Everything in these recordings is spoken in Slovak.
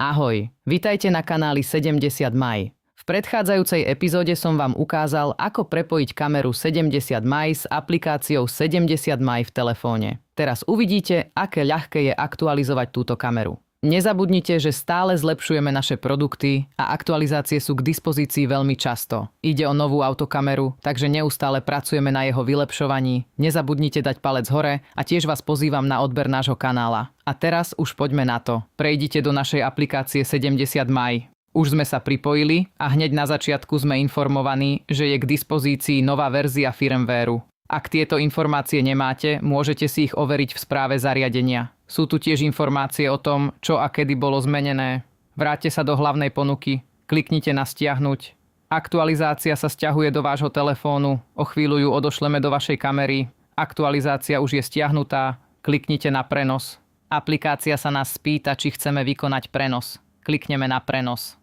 Ahoj, vitajte na kanáli 70 maj. V predchádzajúcej epizóde som vám ukázal, ako prepojiť kameru 70 maj s aplikáciou 70 maj v telefóne. Teraz uvidíte, aké ľahké je aktualizovať túto kameru. Nezabudnite, že stále zlepšujeme naše produkty a aktualizácie sú k dispozícii veľmi často. Ide o novú autokameru, takže neustále pracujeme na jeho vylepšovaní. Nezabudnite dať palec hore a tiež vás pozývam na odber nášho kanála. A teraz už poďme na to. Prejdite do našej aplikácie 70 maj. Už sme sa pripojili a hneď na začiatku sme informovaní, že je k dispozícii nová verzia firmwareu. Ak tieto informácie nemáte, môžete si ich overiť v správe zariadenia. Sú tu tiež informácie o tom, čo a kedy bolo zmenené. Vráťte sa do hlavnej ponuky, kliknite na stiahnuť. Aktualizácia sa stiahuje do vášho telefónu, o chvíľu ju odošleme do vašej kamery. Aktualizácia už je stiahnutá, kliknite na prenos. Aplikácia sa nás spýta, či chceme vykonať prenos. Klikneme na prenos.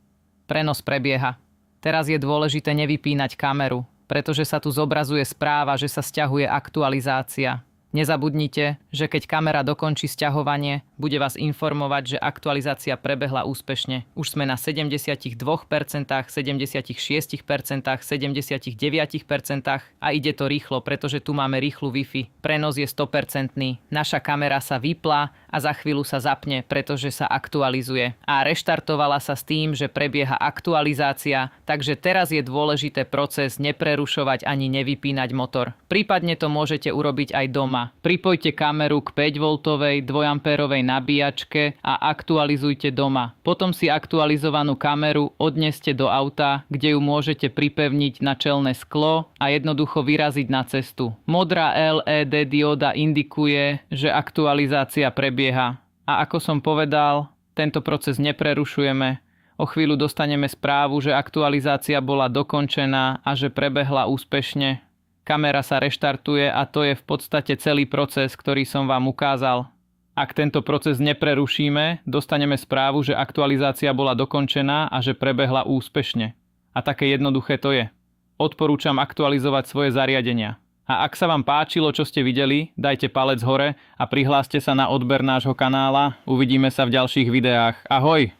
Prenos prebieha. Teraz je dôležité nevypínať kameru, pretože sa tu zobrazuje správa, že sa stiahuje aktualizácia. Nezabudnite, že keď kamera dokončí sťahovanie, bude vás informovať, že aktualizácia prebehla úspešne. Už sme na 72%, 76%, 79% a ide to rýchlo, pretože tu máme rýchlu Wi-Fi. Prenos je 100%. Naša kamera sa vypla a za chvíľu sa zapne, pretože sa aktualizuje. A reštartovala sa s tým, že prebieha aktualizácia, takže teraz je dôležité proces neprerušovať ani nevypínať motor. Prípadne to môžete urobiť aj doma. Pripojte kameru k 5V 2A nabíjačke a aktualizujte doma. Potom si aktualizovanú kameru odneste do auta, kde ju môžete pripevniť na čelné sklo a jednoducho vyraziť na cestu. Modrá LED dióda indikuje, že aktualizácia prebieha. A ako som povedal, tento proces neprerušujeme. O chvíľu dostaneme správu, že aktualizácia bola dokončená a že prebehla úspešne. Kamera sa reštartuje a to je v podstate celý proces, ktorý som vám ukázal. Ak tento proces neprerušíme, dostaneme správu, že aktualizácia bola dokončená a že prebehla úspešne. A také jednoduché to je. Odporúčam aktualizovať svoje zariadenia. A ak sa vám páčilo, čo ste videli, dajte palec hore a prihláste sa na odber nášho kanála. Uvidíme sa v ďalších videách. Ahoj!